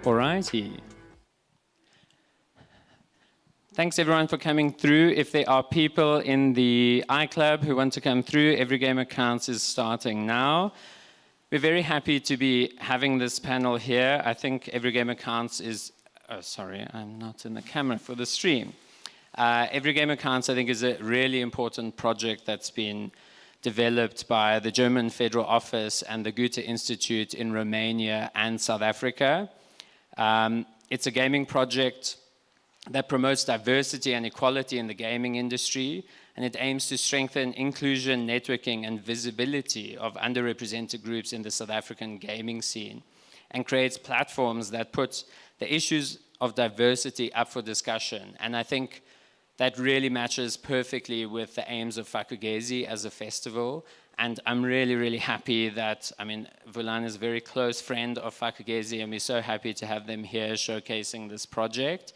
Alrighty. Thanks everyone for coming through. If there are people in the iClub who want to come through, Every Gamer Counts is starting now. We're very happy to be having this panel here. I think Every Gamer Counts is, oh sorry, I'm not in the camera for the stream. Every Gamer Counts, I think, is a really important project that's been developed by the German Federal Office and the Goethe Institute in Romania and South Africa. It's a gaming project that promotes diversity and equality in the gaming industry, and it aims to strengthen inclusion, networking, and visibility of underrepresented groups in the South African gaming scene, and creates platforms that put the issues of diversity up for discussion. And I think that really matches perfectly with the aims of Fakugesi as a festival. And I'm really, really happy that, Vulan is a very close friend of Fakugesi, and we're so happy to have them here showcasing this project.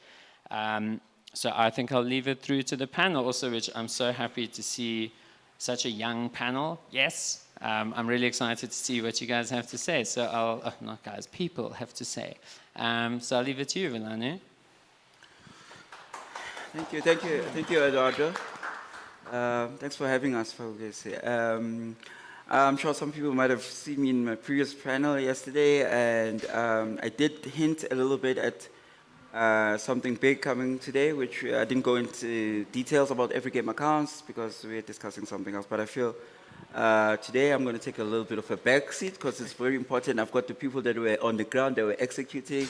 So I think I'll leave it through to the panel also, which I'm so happy to see such a young panel. Yes, I'm really excited to see what you guys have to say. So not guys, people have to say. So I'll leave it to you, Vulan. Thank you, Eduardo. Thanks for having us, Fakugesi. I'm sure some people might have seen me in my previous panel yesterday, and I did hint a little bit at something big coming today, which I didn't go into details about Every Game Accounts because we're discussing something else. But I feel today I'm going to take a little bit of a backseat because it's very important. I've got the people that were on the ground, that were executing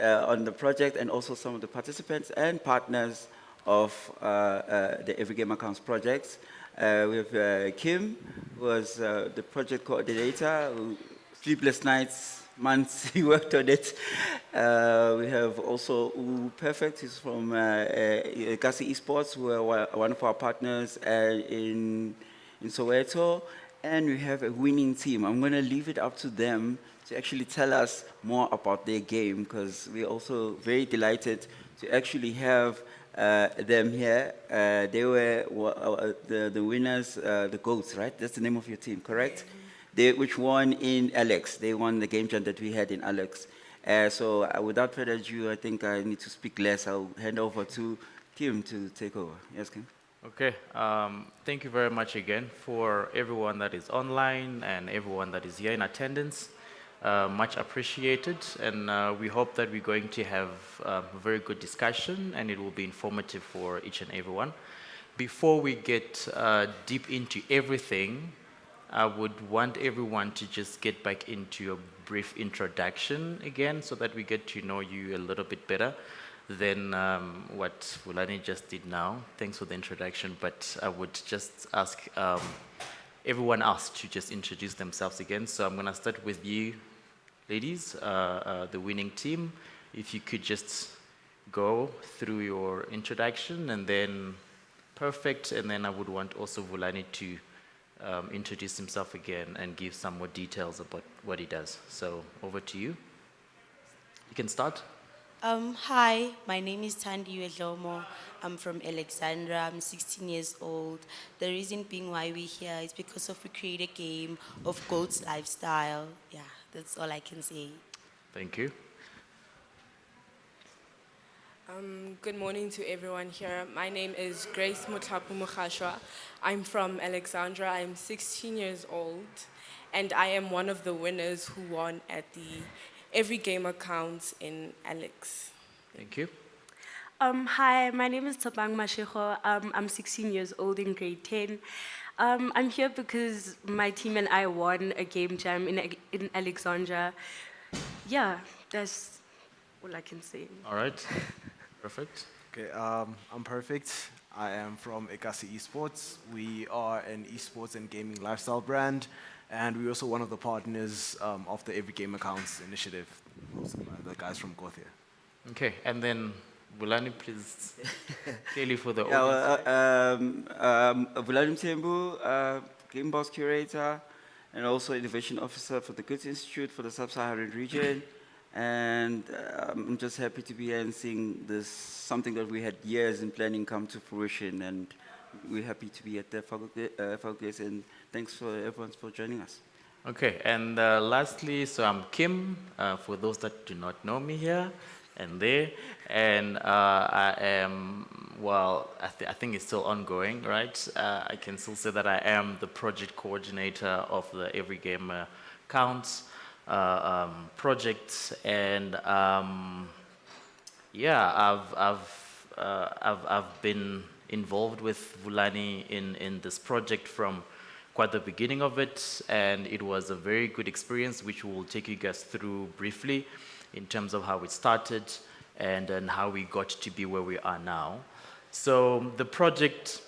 on the project, and also some of the participants and partners of the Every Game Accounts projects. We have Kim, who was the project coordinator, sleepless nights, months he worked on it. We have also Perfect, he's from Fakugesi Esports, who are one of our partners in Soweto. And we have a winning team. I'm going to leave it up to them to actually tell us more about their game, because we're also very delighted to actually have them here. They were the winners, the GOATs, right? That's the name of your team, correct? Which won in Alex. They won the game jam that we had in Alex. So without further ado, I think I need to speak less. I'll hand over to Kim to take over. Yes, Kim? Okay, thank you very much again for everyone that is online and everyone that is here in attendance. Much appreciated, and we hope that we're going to have a very good discussion and it will be informative for each and everyone. Before we get deep into everything, I would want everyone to just get back into a brief introduction again so that we get to know you a little bit better than what Vulani just did now. Thanks for the introduction, but I would just ask everyone else to just introduce themselves again. So I'm going to start with you, ladies, the winning team. If you could just go through your introduction, and then Perfect, and then I would want also Vulani to introduce himself again and give some more details about what he does. So over to you. You can start. Hi, my name is Tandi Wedlomo. I'm from Alexandra. I'm 16 years old. The reason being why we're here is because we create a game of GOAT's lifestyle. Yeah, that's all I can say. Thank you. Good morning to everyone here. My name is Grace Mutlapu Mukhashwa. I'm from Alexandra. I'm 16 years old, and I am one of the winners who won at the Every Gamer Counts in Alex. Thank you. Hi, my name is Tabang Mashego. I'm 16 years old in grade 10. I'm here because my team and I won a game jam in Alexandra. Yeah, that's all I can say. All right. Perfect. Okay, I'm Perfect. I am from Fakugesi Esports. We are an esports and gaming lifestyle brand, and we're also one of the partners of the Every Game Accounts initiative, the guys from Gothia. Okay, and then Vulani, please, clearly for the audience. Vulani Mthembu, Game Boss Curator, and also Innovation Officer for the Goethe Institute for the Sub-Saharan region. And I'm just happy to be here and seeing this, something that we had years in planning come to fruition. And we're happy to be at the Fakugesi, and thanks for everyone for joining us. Okay, and lastly, so I'm Kim, for those that do not know me here and there, and I am, well, I think it's still ongoing, right? I can still say that I am the project coordinator of the Every Gamer Counts project, and yeah, I've been involved with Vulani in this project from quite the beginning of it, and it was a very good experience, which we will take you guys through briefly in terms of how it started and then how we got to be where we are now. So the project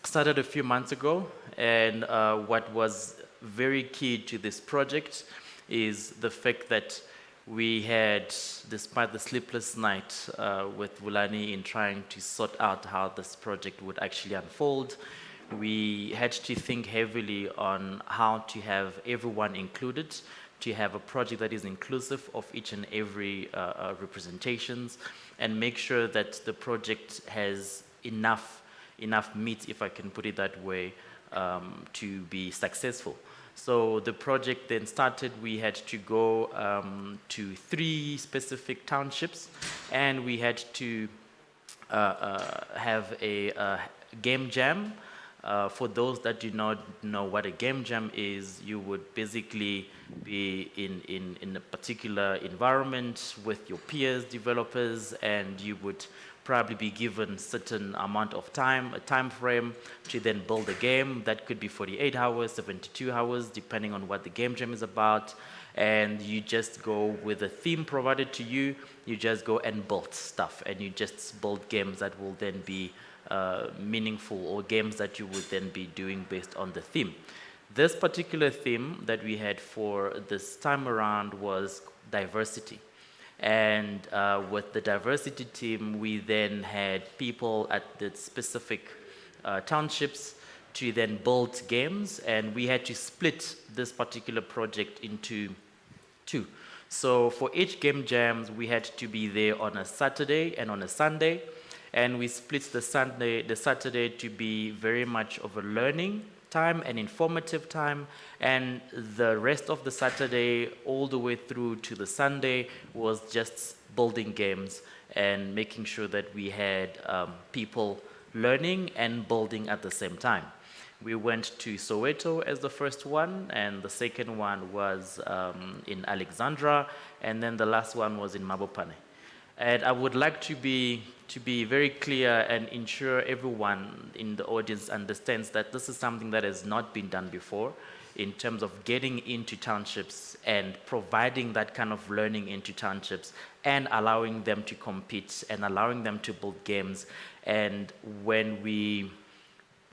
started a few months ago, and what was very key to this project is the fact that we had, despite the sleepless night with Vulani in trying to sort out how this project would actually unfold, we had to think heavily on how to have everyone included, to have a project that is inclusive of each and every representations, and make sure that the project has enough meat, if I can put it that way, to be successful. So the project then started. We had to go to 3 specific townships, and we had to have a game jam. For those that do not know what a game jam is, you would basically be in a particular environment with your peers, developers, and you would probably be given certain amount of time, a time frame, to then build a game. That could be 48 hours, 72 hours, depending on what the game jam is about. And you just go with a theme provided to you. You just go and build stuff, and you just build games that will then be meaningful, or games that you would then be doing based on the theme. This particular theme that we had for this time around was diversity. And with the diversity team, we then had people at the specific townships to then build games, and we had to split this particular project into 2. So for each game jams, we had to be there on a Saturday and on a Sunday, and we split the Saturday to be very much of a learning time and informative time, and the rest of the Saturday all the way through to the Sunday was just building games and making sure that we had people learning and building at the same time. We went to Soweto as the first one, and the second one was in Alexandra, and then the last one was in Mabopane. And I would like to be very clear and ensure everyone in the audience understands that this is something that has not been done before, in terms of getting into townships and providing that kind of learning into townships and allowing them to compete and allowing them to build games. And when we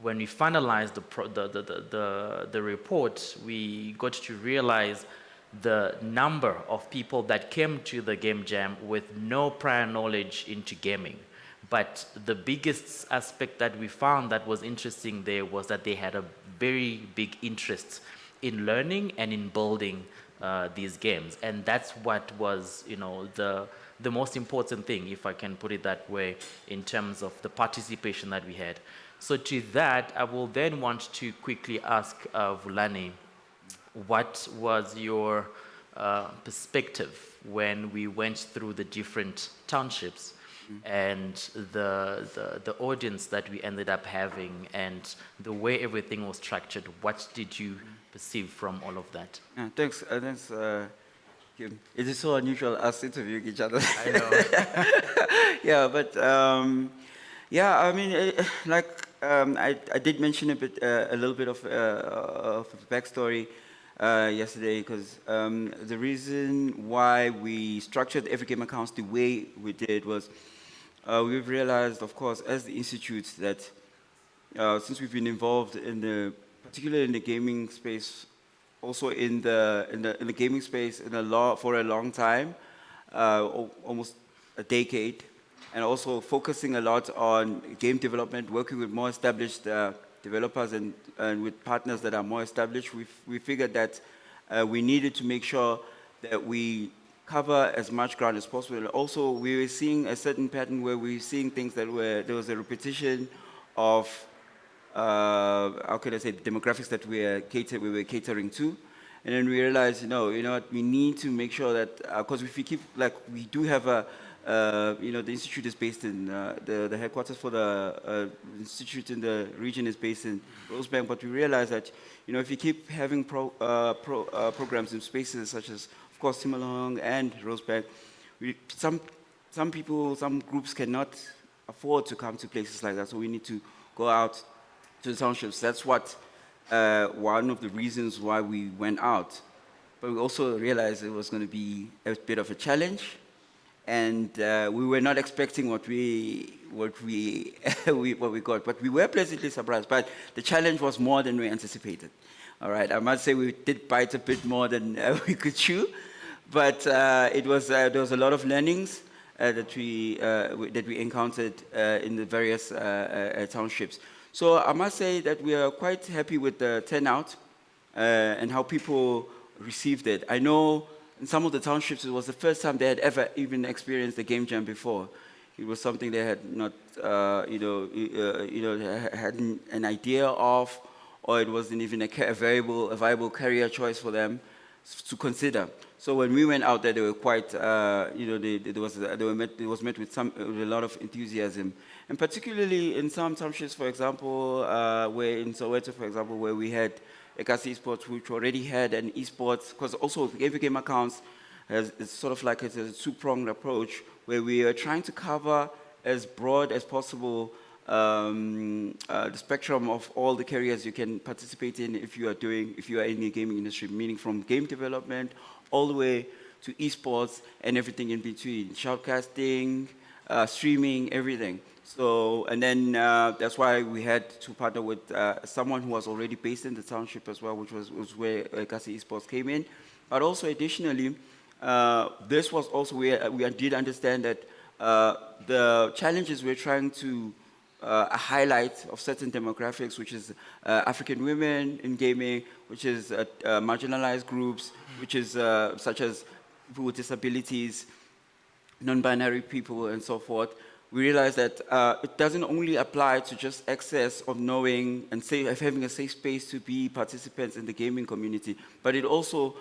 finalized the report, we got to realize the number of people that came to the game jam with no prior knowledge into gaming. But the biggest aspect that we found that was interesting there was that they had a very big interest in learning and in building these games. And that's what was, the most important thing, if I can put it that way, in terms of the participation that we had. So to that, I will then want to quickly ask Vulani, what was your perspective when we went through the different townships and the audience that we ended up having and the way everything was structured? What did you perceive from all of that? Thanks, Kim. It is so unusual us interviewing each other. I know. Yeah, but I mean, I did mention a little bit of backstory yesterday, because the reason why we structured Every Game Accounts the way we did was we've realized, of course, as the institute, that since we've been involved particularly in the gaming space, also in the gaming space for a long time, almost a decade, and also focusing a lot on game development, working with more established developers and with partners that are more established, we figured that we needed to make sure that we cover as much ground as possible. And also, we were seeing a certain pattern where we were seeing things there was a repetition of, how can I say, demographics that we were catering to. And then we realized, you know what, we need to make sure that, because if we keep, like, we do have a, the institute is based in, the headquarters for the institute in the region is based in Rosebank, but we realized that, if you keep having programs in spaces such as, of course, Simalong and Rosebank, some people, some groups cannot afford to come to places like that, so we need to go out to the townships. That's what one of the reasons why we went out. But we also realized it was going to be a bit of a challenge, and we were not expecting what we got. But we were pleasantly surprised. But the challenge was more than we anticipated. All right, I must say we did bite a bit more than we could chew, but there was a lot of learnings that we encountered in the various townships. So I must say that we are quite happy with the turnout and how people received it. I know in some of the townships it was the first time they had ever even experienced the game jam before. It was something they had not, had an idea of, or it wasn't even a viable career choice for them to consider. So when we went out there, they were quite, it was met with a lot of enthusiasm. And particularly in some townships, for example, where in Soweto, for example, where we had Fakugesi Esports, which already had an esports, because also every game accounts it's sort of like it's a two-pronged approach, where we are trying to cover as broad as possible the spectrum of all the careers you can participate in if you are in the gaming industry, meaning from game development all the way to esports and everything in between, shoutcasting, streaming, everything. So, and then that's why we had to partner with someone who was already based in the township as well, which was where Fakugesi Esports came in. But also additionally, this was also where we did understand that the challenges we're trying to highlight of certain demographics, which is African women in gaming, which is marginalized groups, which is such as people with disabilities, non-binary people, and so forth. We realized that it doesn't only apply to just access of knowing and having a safe space to be participants in the gaming community, but it also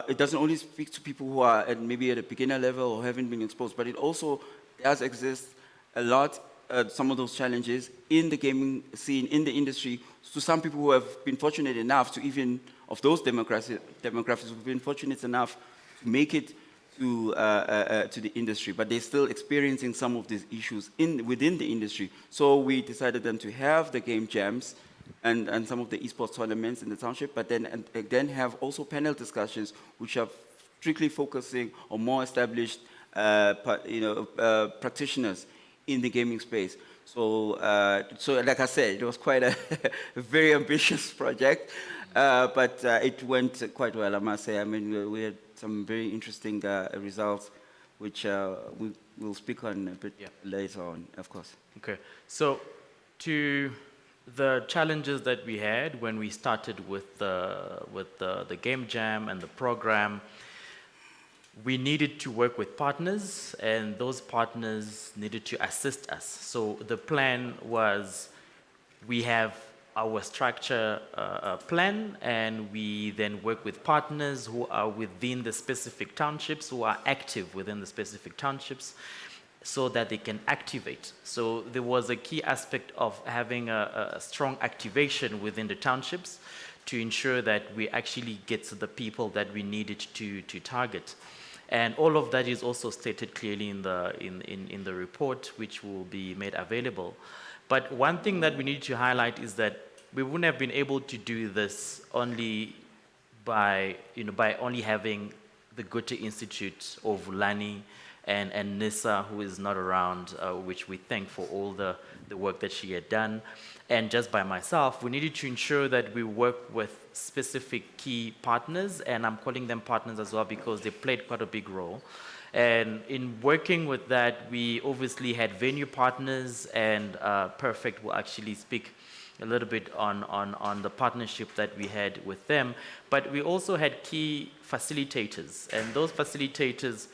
it doesn't only speak to people who are maybe at a beginner level or haven't been exposed, but it also does exist a lot, some of those challenges in the gaming scene, in the industry, to some people who have been fortunate enough to even, of those demographics, who've been fortunate enough to make it to the industry, but they're still experiencing some of these issues within the industry. So we decided then to have the game jams and some of the esports tournaments in the township, but then have also panel discussions which are strictly focusing on more established practitioners in the gaming space. So like I said, it was quite a very ambitious project, but it went quite well, I must say. I mean, we had some very interesting results, which we will speak on a bit later on, of course. Okay, so to the challenges that we had when we started with the game jam and the program, we needed to work with partners, and those partners needed to assist us. So the plan was, we have our structure plan, and we then work with partners who are within the specific townships, who are active within the specific townships, so that they can activate. So there was a key aspect of having a strong activation within the townships to ensure that we actually get to the people that we needed to target. And all of that is also stated clearly in the report, which will be made available. But one thing that we need to highlight is that we wouldn't have been able to do this only by only having the Goethe Institute of Vulani and Nissa, who is not around, which we thank for all the work that she had done. And just by myself, we needed to ensure that we work with specific key partners, and I'm calling them partners as well because they played quite a big role. And in working with that, we obviously had venue partners, and Perfect will actually speak a little bit on the partnership that we had with them. But we also had key facilitators, and those facilitators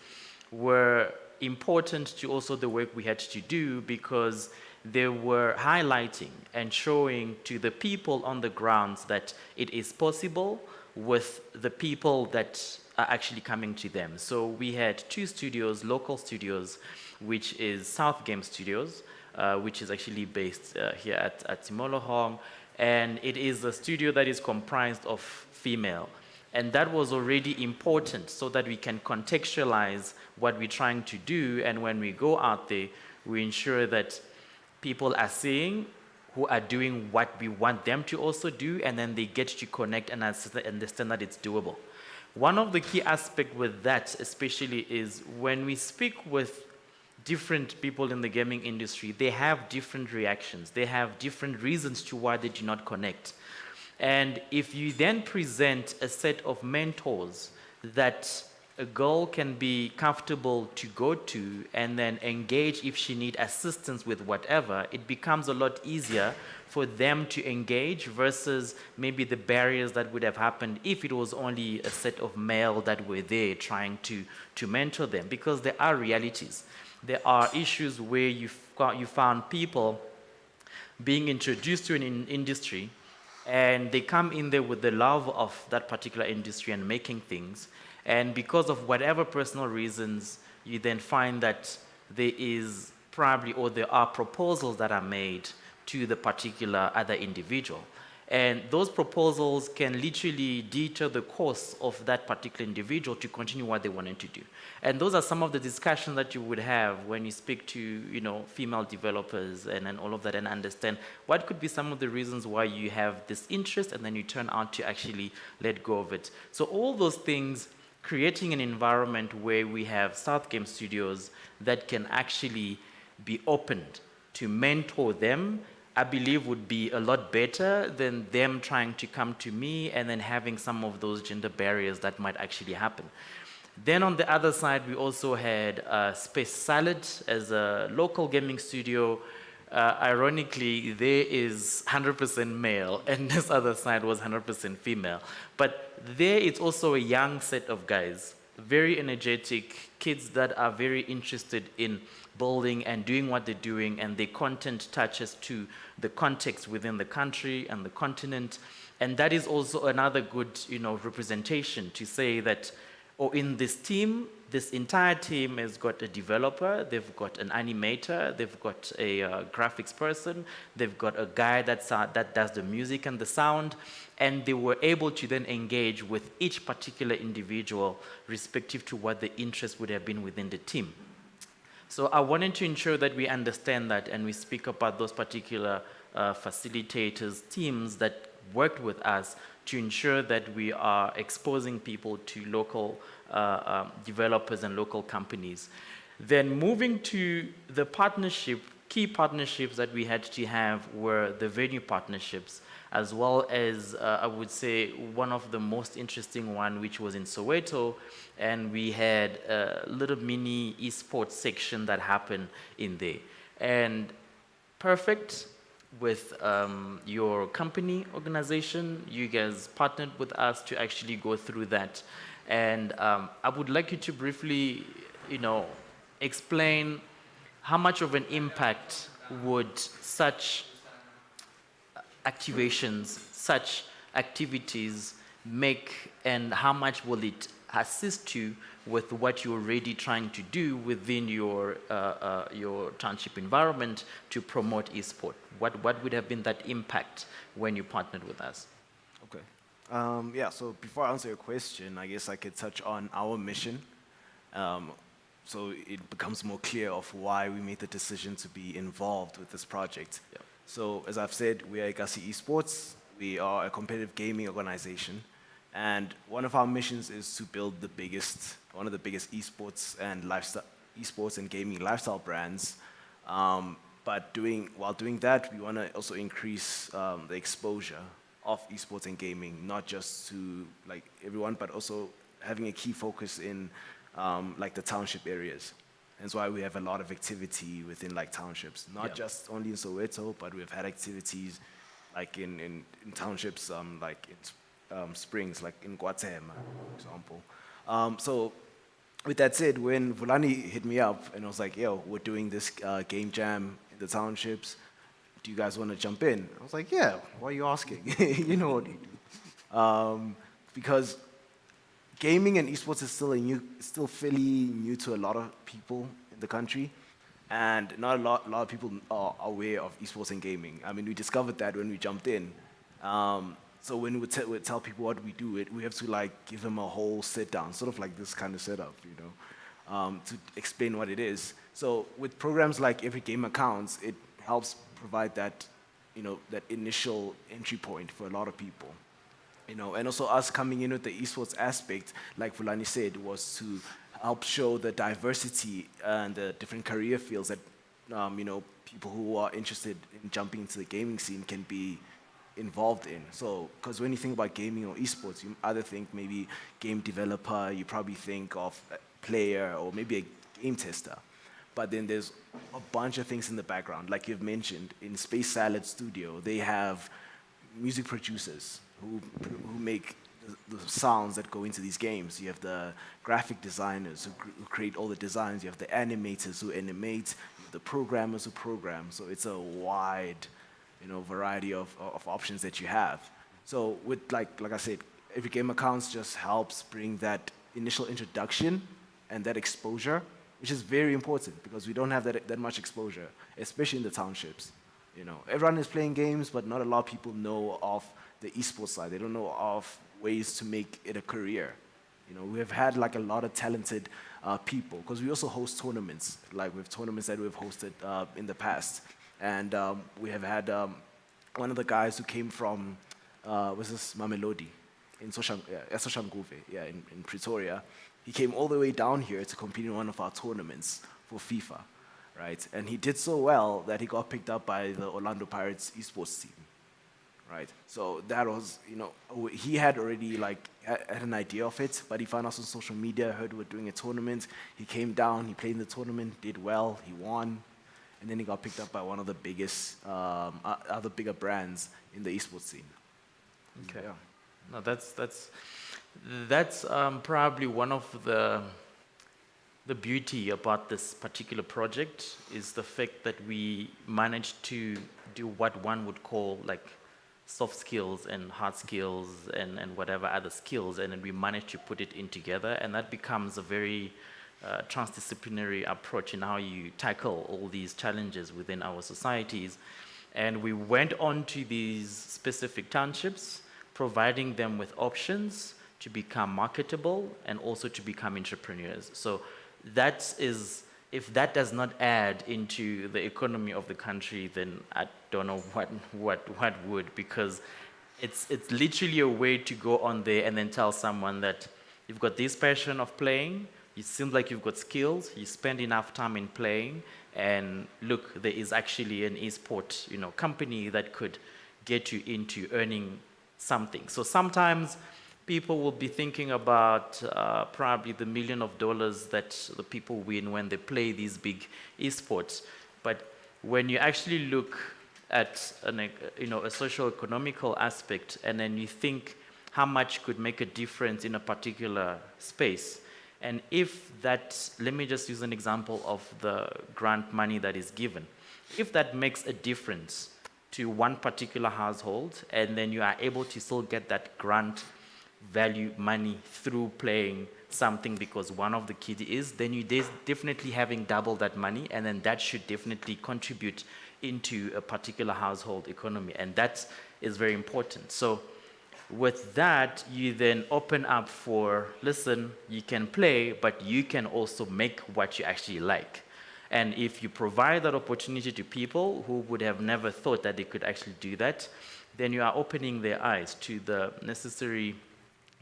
were important to also the work we had to do, because they were highlighting and showing to the people on the grounds that it is possible with the people that are actually coming to them. So we had 2 studios, local studios, which is South Game Studios, which is actually based here at Timolohong. And it is a studio that is comprised of female. And that was already important so that we can contextualize what we're trying to do. And when we go out there, we ensure that people are seeing who are doing what we want them to also do, and then they get to connect and understand that it's doable. One of the key aspects with that especially is when we speak with different people in the gaming industry, they have different reactions. They have different reasons to why they do not connect. And if you then present a set of mentors that a girl can be comfortable to go to and then engage if she needs assistance with whatever, it becomes a lot easier for them to engage versus maybe the barriers that would have happened if it was only a set of male that were there trying to mentor them. Because there are realities. There are issues where you found people being introduced to an industry and they come in there with the love of that particular industry and making things. And because of whatever personal reasons, you then find that there is probably, or there are proposals that are made to the particular other individual. And those proposals can literally deter the course of that particular individual to continue what they wanted to do. And those are some of the discussions that you would have when you speak to, female developers and all of that, and understand what could be some of the reasons why you have this interest and then you turn out to actually let go of it. So all those things, creating an environment where we have South Game Studios that can actually be opened to mentor them, I believe would be a lot better than them trying to come to me and then having some of those gender barriers that might actually happen. Then on the other side, we also had Space Salad as a local gaming studio. Ironically, there is 100% male, and this other side was 100% female. But there it's also a young set of guys, very energetic, kids that are very interested in building and doing what they're doing, and their content touches to the context within the country and the continent. And that is also another good, representation to say that, in this team, this entire team has got a developer, they've got an animator, they've got a graphics person, they've got a guy that does the music and the sound, and they were able to then engage with each particular individual respective to what the interest would have been within the team. So I wanted to ensure that we understand that and we speak about those particular facilitators, teams that worked with us to ensure that we are exposing people to local developers and local companies. Then moving to the partnership, key partnerships that we had to have were the venue partnerships, as well as, I would say, one of the most interesting one, which was in Soweto, and we had a little mini esports section that happened in there. And Perfect, with your company organization, you guys partnered with us to actually go through that. And I would like you to briefly, explain how much of an impact would such activations, such activities make, and how much will it assist you with what you're already trying to do within your township environment to promote esport? What would have been that impact when you partnered with us? Okay. So before I answer your question, I guess I could touch on our mission. So it becomes more clear of why we made the decision to be involved with this project. Yeah. So as I've said, we are Fakugesi Esports. We are a competitive gaming organization. And one of our missions is to build one of the biggest esports and gaming lifestyle brands. But while doing that, we want to also increase the exposure of esports and gaming, not just to everyone, but also having a key focus in the township areas. That's why we have a lot of activity within townships, not just only in Soweto, but we've had activities in townships in Springs, like in Guatemala, for example. So with that said, when Vulani hit me up and was like, yo, we're doing this game jam in the townships, do you guys want to jump in? I was like, yeah, why are you asking? You know what you do. because gaming and esports is still fairly new to a lot of people in the country, and not a lot of people are aware of esports and gaming. I mean, we discovered that when we jumped in. So when we tell people what we do, we have to like give them a whole sit down, sort of like this kind of setup, to explain what it is. So with programs like Every Gamer Counts, it helps provide that, that initial entry point for a lot of people. And also us coming in with the esports aspect, like Fulani said, was to help show the diversity and the different career fields that, people who are interested in jumping into the gaming scene can be involved in. So, because when you think about gaming or esports, you either think maybe game developer, you probably think of a player or maybe a game tester. But then there's a bunch of things in the background. Like you've mentioned, in Space Salad Studio, they have music producers who make the sounds that go into these games. You have the graphic designers who create all the designs. You have the animators who animate, the programmers who program. So it's a wide, variety of options that you have. So with like I said, Every Gamer Counts just helps bring that initial introduction and that exposure, which is very important because we don't have that much exposure, especially in the townships. Everyone is playing games, but not a lot of people know of the esports side. They don't know of ways to make it a career. We have had like a lot of talented people, because we also host tournaments. Like we have tournaments that we've hosted in the past. And we have had one of the guys who came from, was this Mamelodi, in Soshanguve, in Pretoria. He came all the way down here to compete in one of our tournaments for FIFA, right? And he did so well that he got picked up by the Orlando Pirates esports team, right? So that was, he had already had an idea of it, but he found us on social media, heard we were doing a tournament. He came down, he played in the tournament, did well, he won, and then he got picked up by one of the biggest, other bigger brands in the esports scene. Okay. Yeah. No, that's probably one of the beauty about this particular project is the fact that we managed to do what one would call like soft skills and hard skills and whatever other skills, and then we managed to put it in together, and that becomes a very transdisciplinary approach in how you tackle all these challenges within our societies. And we went on to these specific townships, providing them with options to become marketable and also to become entrepreneurs. So that is, if that does not add into the economy of the country, then I don't know what would, because it's literally a way to go on there and then tell someone that you've got this passion of playing, it seems like you've got skills, you spend enough time in playing, and look, there is actually an esport, company that could get you into earning something. So sometimes people will be thinking about probably the $1 million that the people win when they play these big esports. But when you actually look at a socio-economical aspect, and then you think how much could make a difference in a particular space, and if that, let me just use an example of the grant money that is given. If that makes a difference to one particular household, and then you are able to still get that grant value money through playing something because one of the kids is, then you definitely having double that money, and then that should definitely contribute into a particular household economy, and that is very important. So with that, you then open up for, listen, you can play, but you can also make what you actually like. And if you provide that opportunity to people who would have never thought that they could actually do that, then you are opening their eyes to the necessary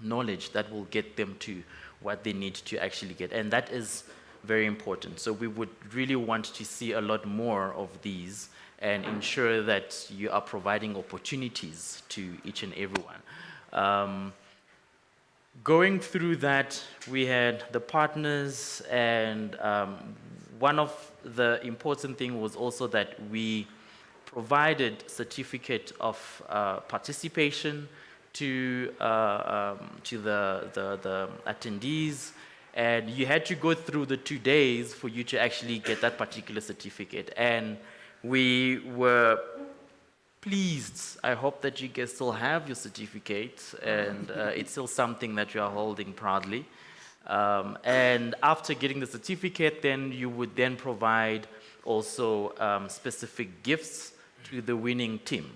knowledge that will get them to what they need to actually get. And that is very important. So we would really want to see a lot more of these and ensure that you are providing opportunities to each and everyone. Going through that, we had the partners, and one of the important things was also that we provided certificate of participation to the attendees, and you had to go through the 2 days for you to actually get that particular certificate. And we were pleased. I hope that you guys still have your certificate and it's still something that you are holding proudly. And after getting the certificate, then you would then provide also specific gifts to the winning team.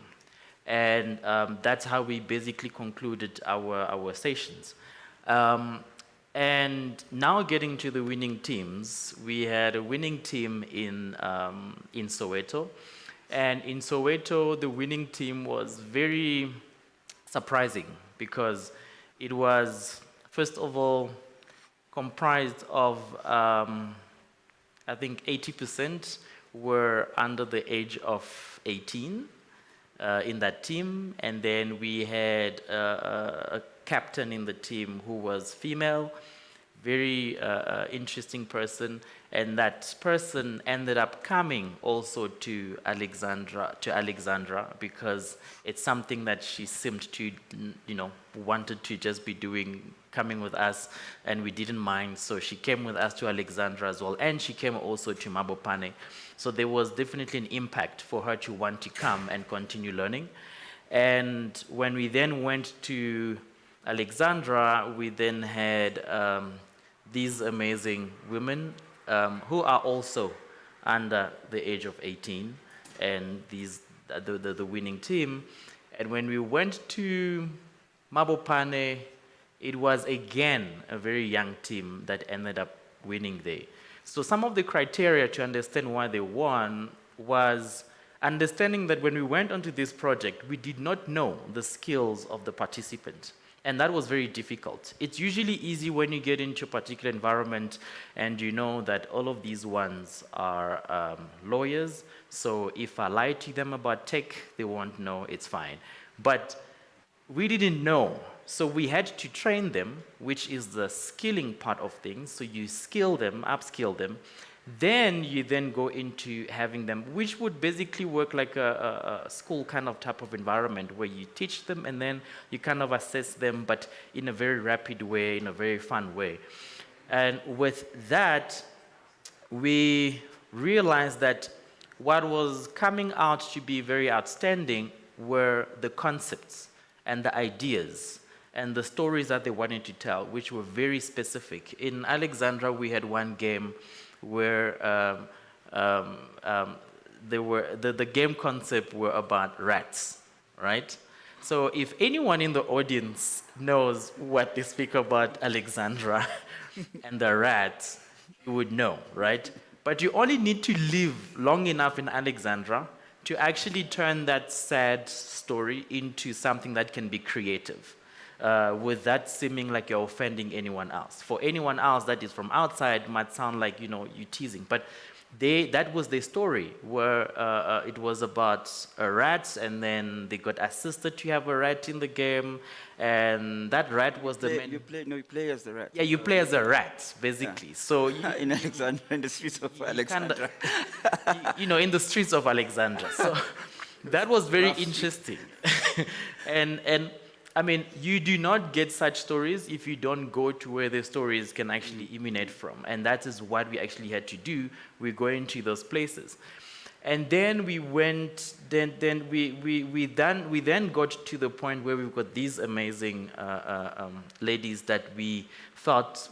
And that's how we basically concluded our sessions. And now getting to the winning teams, we had a winning team in Soweto. And in Soweto, the winning team was very surprising because it was, first of all, comprised of, I think 80% were under the age of 18 in that team. And then we had a captain in the team who was female, very interesting person, and that person ended up coming also to Alexandra because it's something that she seemed to, wanted to just be doing, coming with us, and we didn't mind, so she came with us to Alexandra as well, and she came also to Mabopane. So there was definitely an impact for her to want to come and continue learning. And when we then went to Alexandra, we then had these amazing women who are also under the age of 18, and the winning team. And when we went to Mabopane, it was again a very young team that ended up winning there. So some of the criteria to understand why they won was understanding that when we went onto this project, we did not know the skills of the participant. And that was very difficult. It's usually easy when you get into a particular environment and you know that all of these ones are lawyers. So if I lie to them about tech, they won't know, it's fine. But we didn't know. So we had to train them, which is the skilling part of things. So you skill them, upskill them. Then you then go into having them, which would basically work like a school kind of type of environment where you teach them and then you kind of assess them, but in a very rapid way, in a very fun way. And with that, we realized that what was coming out to be very outstanding were the concepts and the ideas and the stories that they wanted to tell, which were very specific. In Alexandra, we had one game where the game concept were about rats, right? So if anyone in the audience knows what they speak about Alexandra and the rats, you would know, right? But you only need to live long enough in Alexandra to actually turn that sad story into something that can be creative. With that seeming like you're offending anyone else. For anyone else that is from outside, might sound like, you're teasing. But that was their story, where it was about rats, and then they got assisted to have a rat in the game, and that rat was the main... You play as the rat. Yeah, you play as a rat, basically. Yeah. So in Alexandra, in the streets of Alexandra. In the streets of Alexandra. So that was very interesting. and I mean, you do not get such stories if you don't go to where the stories can actually emanate from. And that is what we actually had to do. We're going to those places. And then we went, we then got to the point where we've got these amazing ladies that we thought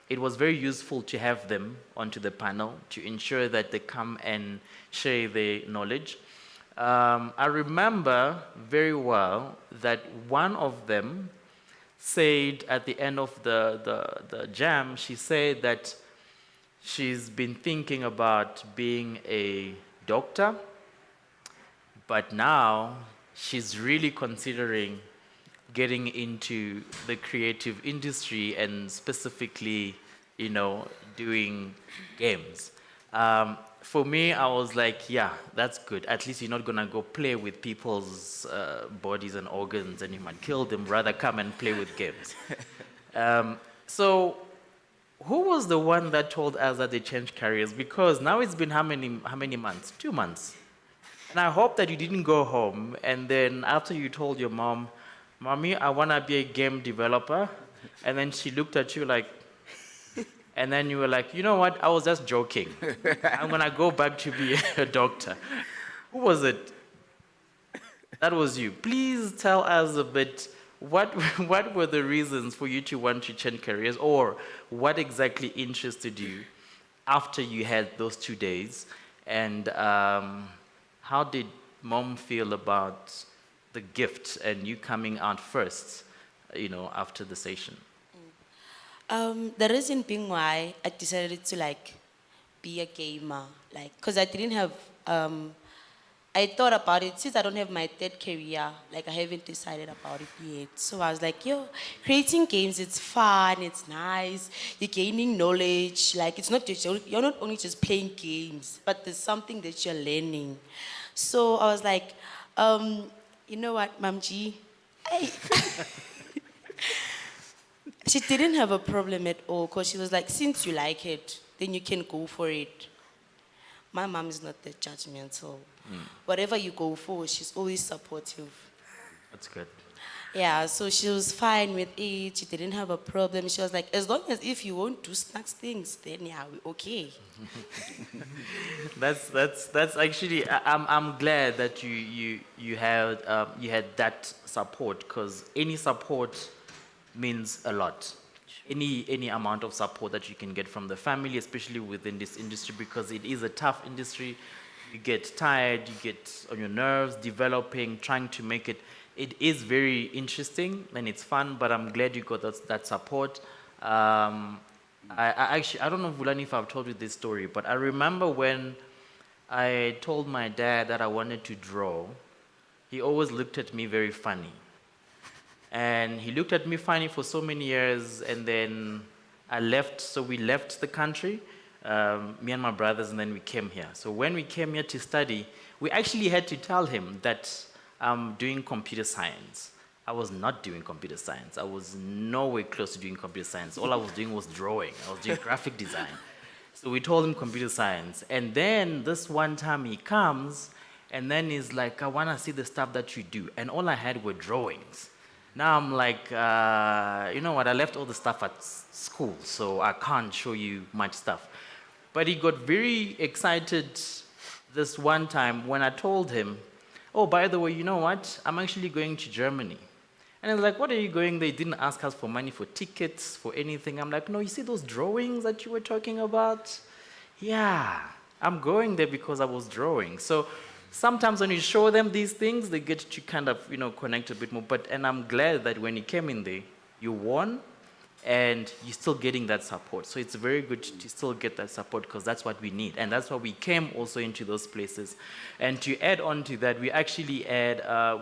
it was very useful to have them onto the panel to ensure that they come and share their knowledge. I remember very well that one of them said at the end of the jam, she said that she's been thinking about being a doctor, but now she's really considering getting into the creative industry and specifically, doing games. For me, I was like, yeah, that's good. At least you're not going to go play with people's bodies and organs and you might kill them. Rather come and play with games. So who was the one that told us that they changed careers? Because now it's been how many months? 2 months. And I hope that you didn't go home and then after you told your mom, Mommy, I want to be a game developer. And then she looked at you like, and then you were like, you know what? I was just joking. I'm going to go back to be a doctor. Who was it? That was you. Please tell us a bit, what, what were the reasons for you to want to change careers, or what exactly interested you after you had those 2 days? And how did mom feel about the gift and you coming out first, after the session? The reason being why I decided to like be a gamer, like, cause I didn't have, I thought about it since I don't have my third career, like I haven't decided about it yet. So I was like, yo, creating games, it's fun, it's nice, you're gaining knowledge, like it's not just, you're not only just playing games, but there's something that you're learning. So I was like, you know what, Mamji, I, she didn't have a problem at all because she was like, since you like it, then you can go for it. My mom is not that judgmental. Whatever you go for, she's always supportive. That's good. Yeah, so she was fine with it. She didn't have a problem. She was like, as long as if you won't do snacks things, then yeah, we're okay. That's actually, I'm glad that you had that support, because any support means a lot. Any amount of support that you can get from the family, especially within this industry, because it is a tough industry. You get tired, you get on your nerves, developing, trying to make it. It is very interesting and it's fun, but I'm glad you got that support. I don't know, Vulani, if I've told you this story, but I remember when I told my dad that I wanted to draw, he always looked at me very funny. And he looked at me funny for so many years, and then I left, so we left the country, me and my brothers, and then we came here. So when we came here to study, we actually had to tell him that I'm doing computer science. I was not doing computer science. I was nowhere close to doing computer science. All I was doing was drawing. I was doing graphic design. So we told him computer science. And then this one time he comes, and then he's like, I want to see the stuff that you do. And all I had were drawings. Now I'm like, you know what, I left all the stuff at school, so I can't show you much stuff. But he got very excited this one time when I told him, oh, by the way, you know what, I'm actually going to Germany. And I was like, what are you going? They didn't ask us for money for tickets, for anything. I'm like, no, you see those drawings that you were talking about? Yeah, I'm going there because I was drawing. So sometimes when you show them these things, they get to kind of, connect a bit more. And I'm glad that when you came in there, you won, and you're still getting that support. So it's very good to still get that support, because that's what we need. And that's why we came also into those places. And to add on to that, we actually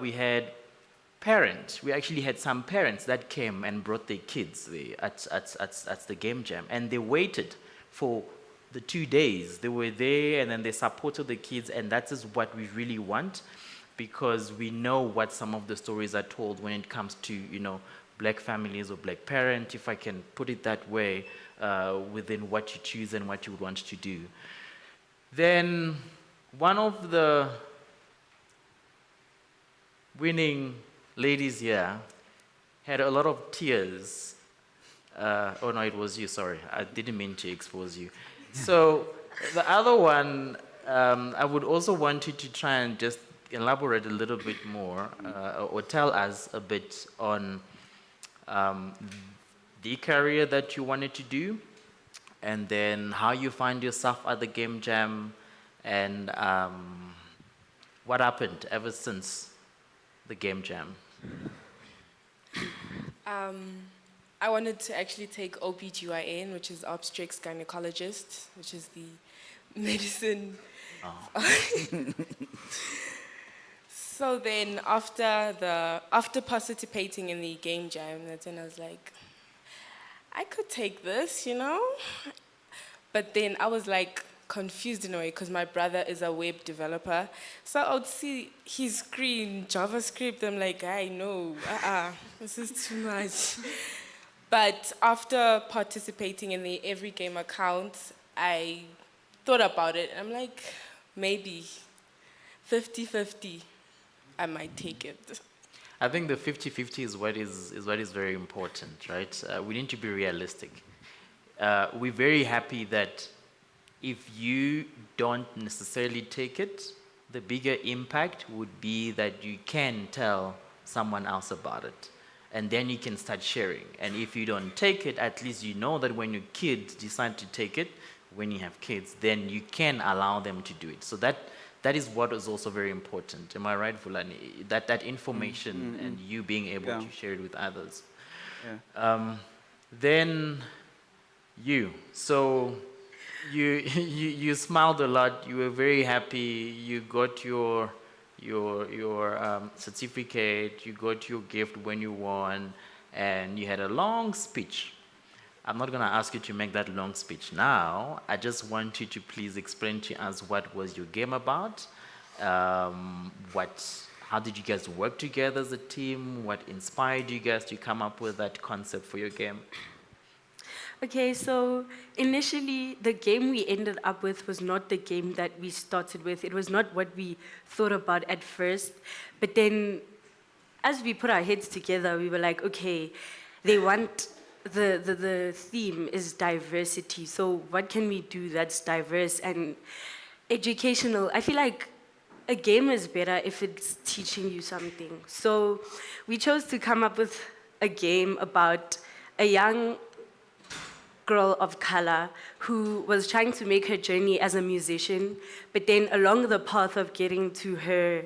we had parents. We actually had some parents that came and brought their kids at the game jam. And they waited for the 2 days. They were there, and then they supported the kids. And that is what we really want, because we know what some of the stories are told when it comes to, black families or black parents, if I can put it that way, within what you choose and what you would want to do. Then one of the winning ladies here had a lot of tears. Oh no, it was you, sorry. I didn't mean to expose you. So the other one, I would also want you to try and just elaborate a little bit more, or tell us a bit on the career that you wanted to do, and then how you find yourself at the game jam, and what happened ever since the game jam. I wanted to actually take OBGYN, which is obstetrics gynecologist, which is the medicine. So then after participating in the game jam, that's when I was like, I could take this, But then I was like confused in a way, because my brother is a web developer. So I would see his screen, JavaScript, I'm like, I know, this is too much. But after participating in the Every Game account, I thought about it. I'm like, maybe 50-50, I might take it. I think the 50-50 is what is very important, right? We need to be realistic. We're very happy that if you don't necessarily take it, the bigger impact would be that you can tell someone else about it. And then you can start sharing. And if you don't take it, at least you know that when your kids decide to take it, when you have kids, then you can allow them to do it. So that is what is also very important. Am I right, Vulani? That information and you being able Yeah. to share it with others. Yeah. Then you. So you smiled a lot. You were very happy. You got your certificate. You got your gift when you won, and you had a long speech. I'm not gonna ask you to make that long speech now. I just want you to please explain to us what was your game about. How did you guys work together as a team? What inspired you guys to come up with that concept for your game? Okay, so initially the game we ended up with was not the game that we started with. It was not what we thought about at first. But then as we put our heads together, we were like, okay, they want, the theme is diversity. So what can we do that's diverse and educational? I feel like a game is better if it's teaching you something. So we chose to come up with a game about a young girl of color who was trying to make her journey as a musician, but then along the path of getting to her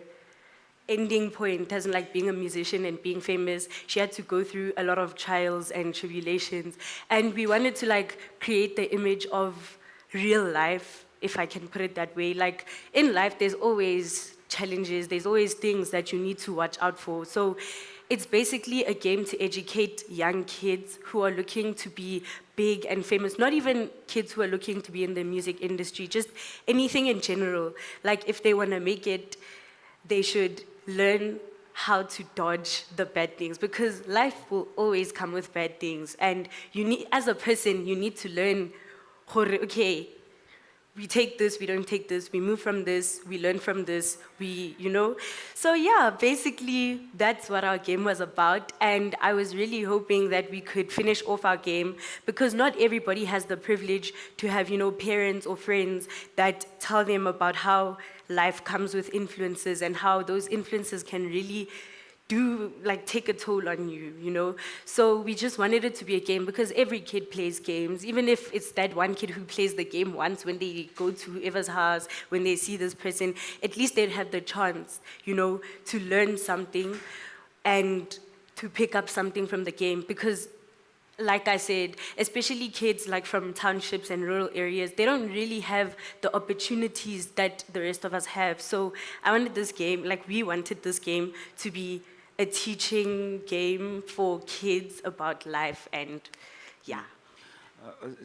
ending point as in like being a musician and being famous, she had to go through a lot of trials and tribulations. And we wanted to like create the image of real life, if I can put it that way. Like in life, there's always challenges, there's always things that you need to watch out for. So it's basically a game to educate young kids who are looking to be big and famous, not even kids who are looking to be in the music industry, just anything in general. Like if they want to make it, they should learn how to dodge the bad things, because life will always come with bad things. And you need, as a person, you need to learn, okay, we take this, we don't take this, we move from this, we learn from this, So yeah, basically that's what our game was about. And I was really hoping that we could finish off our game, because not everybody has the privilege to have, parents or friends that tell them about how life comes with influences and how those influences can really take a toll on you. So we just wanted it to be a game, because every kid plays games, even if it's that one kid who plays the game once when they go to whoever's house, when they see this person, at least they'd have the chance, to learn something and to pick up something from the game. Because like I said, especially kids like from townships and rural areas, they don't really have the opportunities that the rest of us have. So I wanted this game, we wanted this game to be a teaching game for kids about life, and yeah.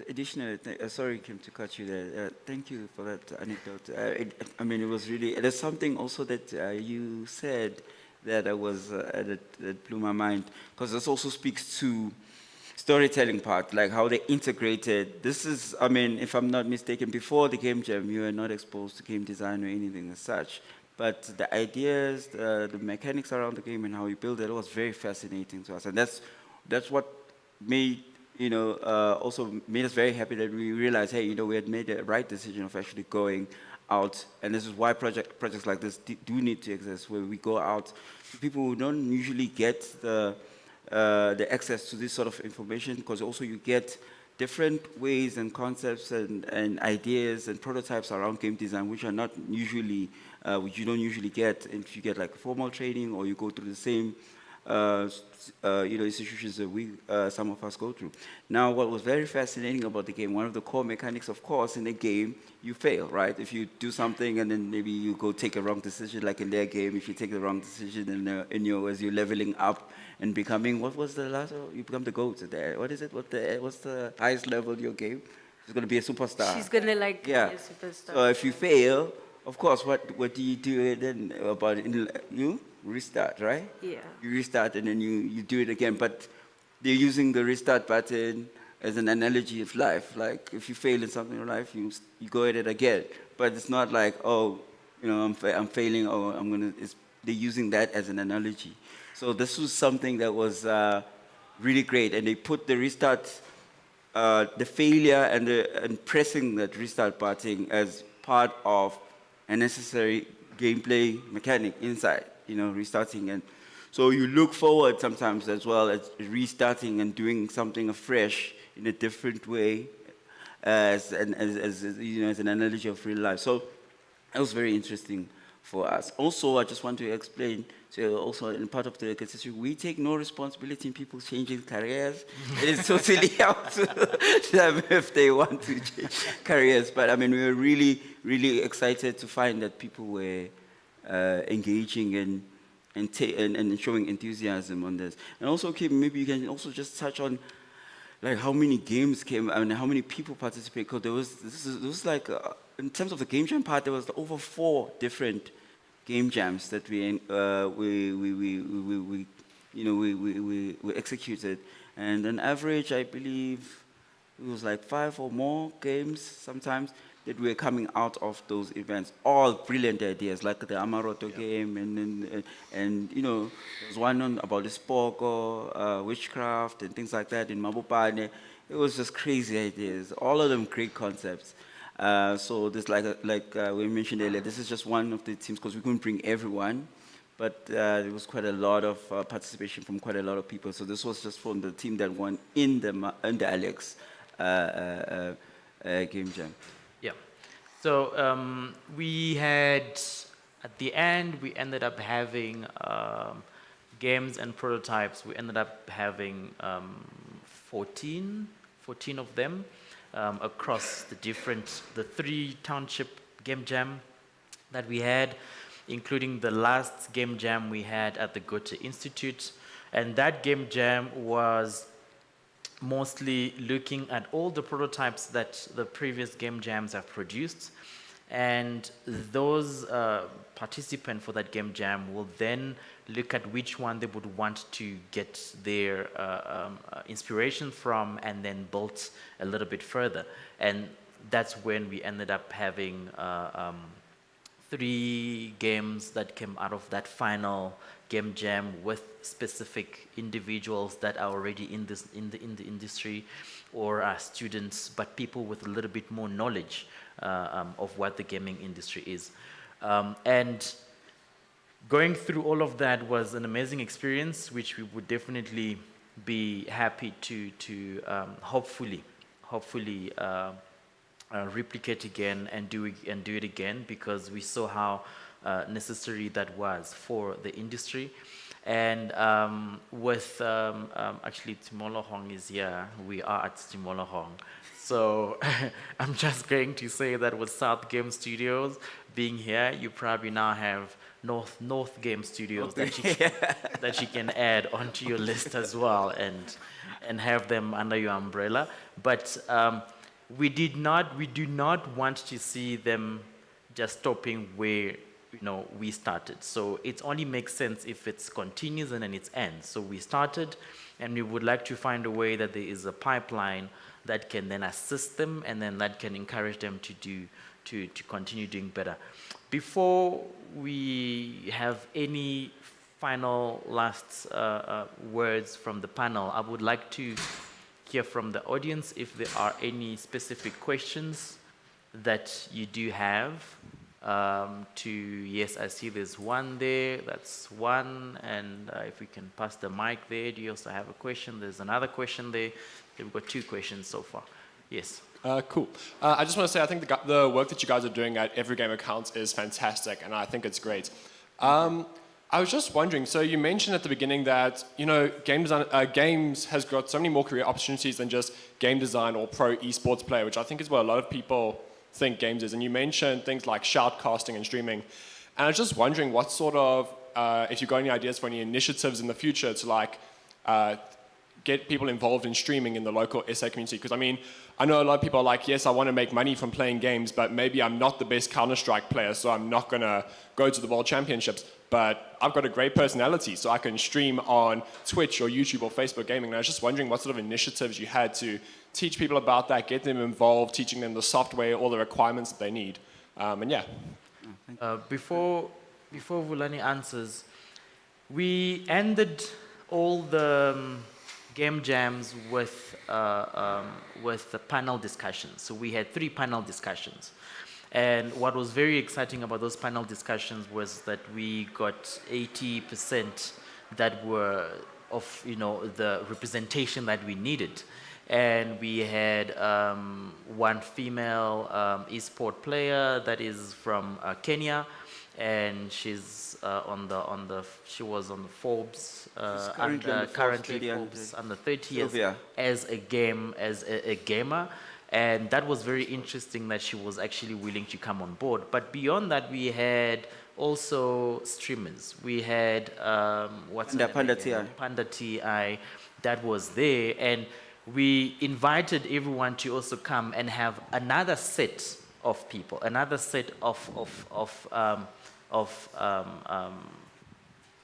Additionally, sorry, Kim, to cut you there. Thank you for that anecdote. It was really. There's something also that you said that that blew my mind, because this also speaks to storytelling part, like how they integrated. This is, if I'm not mistaken, before the game jam, you were not exposed to game design or anything as such. But the ideas, the mechanics around the game and how you build it was very fascinating to us. And that's what made, also made us very happy that we realized, hey, we had made the right decision of actually going out. And this is why projects like this do need to exist, where we go out to people who don't usually get the access to this sort of information, because also you get different ways and concepts and ideas and prototypes around game design, which are not usually, which you don't usually get if you get like formal training or you go through the same institutions that some of us go through. Now, what was very fascinating about the game, one of the core mechanics, of course, in the game, you fail, right? If you do something and then maybe you go take a wrong decision, like in their game, if you take the wrong decision as you're leveling up and becoming, what was the last? You become the GOAT there. What is it? What's the highest level of your game? She's gonna be a superstar. She's gonna be a superstar. So if you fail, of course, what do you do then about it? You restart, right? Yeah. You restart and then you do it again. But they're using the restart button as an analogy of life. Like if you fail in something in life, you go at it again. But it's not like, I'm failing. They're using that as an analogy. So this was something that was really great, and they put the restart, the failure and pressing that restart button as part of a necessary gameplay mechanic inside, restarting. And so you look forward sometimes as well as restarting and doing something afresh in a different way as an analogy of real life. So it was very interesting for us. Also, I just want to explain, so also in part of the history, we take no responsibility in people changing careers. It is totally up to them if they want to change careers. But I mean, we were really, really excited to find that people were engaging and showing enthusiasm on this. And also, okay, maybe you can also just touch on like how many games came and how many people participated. Because there was like in terms of the game jam part, there was over 4 different game jams that we executed, and on average, I believe it was like 5 or more games sometimes that were coming out of those events. All brilliant ideas, like the Amaroto game, and there was one about the Spoko, witchcraft, and things like that in Mabopane. It was just crazy ideas. All of them great concepts. So this, like we mentioned earlier, this is just one of the teams because we couldn't bring everyone, but there was quite a lot of participation from quite a lot of people. So this was just from the team that won in the Alex game jam. Yeah. So we had, at the end, we ended up having games and prototypes. We ended up having 14 of them across the 3 township game jam that we had, including the last game jam we had at the Goethe Institute. And that game jam was mostly looking at all the prototypes that the previous game jams have produced. And those participants for that game jam will then look at which one they would want to get their inspiration from and then build a little bit further. And that's when we ended up having 3 games that came out of that final game jam with specific individuals that are already in the industry or are students, but people with a little bit more knowledge of what the gaming industry is. And going through all of that was an amazing experience, which we would definitely be happy to hopefully replicate again and do it again, because we saw how necessary that was for the industry. And with actually Timolohong is here, we are at Timolohong. So I'm just going to say that with South Game Studios being here, you probably now have North Game Studios that you can add onto your list as well and have them under your umbrella. But we do not want to see them just stopping where we started. So it only makes sense if it continues and then it ends. So we started, and we would like to find a way that there is a pipeline that can then assist them, and then that can encourage them to continue doing better. Before we have any final last words from the panel, I would like to hear from the audience if there are any specific questions that you do have. Yes, I see there's one there. That's one. And if we can pass the mic there. Do you also have a question? There's another question there. We've got 2 questions so far. Yes. Cool. I just want to say I think the work that you guys are doing at Every Game Counts is fantastic, and I think it's great. I was just wondering, so you mentioned at the beginning that games has got so many more career opportunities than just game design or pro esports player, which I think is what a lot of people think games is. And you mentioned things like shoutcasting and streaming. And I was just wondering what sort of, if you've got any ideas for any initiatives in the future to get people involved in streaming in the local SA community. Because I mean, I know a lot of people are like, yes, I want to make money from playing games, but maybe I'm not the best Counter-Strike player, so I'm not going to go to the World Championships. But I've got a great personality, so I can stream on Twitch or YouTube or Facebook Gaming. And I was just wondering what sort of initiatives you had to teach people about that, get them involved, teaching them the software, all the requirements that they need. And yeah. Before Vulani answers, we ended all the game jams with the panel discussions. So we had 3 panel discussions. And what was very exciting about those panel discussions was that we got 80% that were of the representation that we needed. And we had one female esport player that is from Kenya, and she's she was on the Forbes currently Forbes under 30 Sylvia. as a gamer. And that was very interesting that she was actually willing to come on board. But beyond that, we had also streamers. We had Panda TI. Panda TI that was there, and we invited everyone to also come and have another set of people, another set of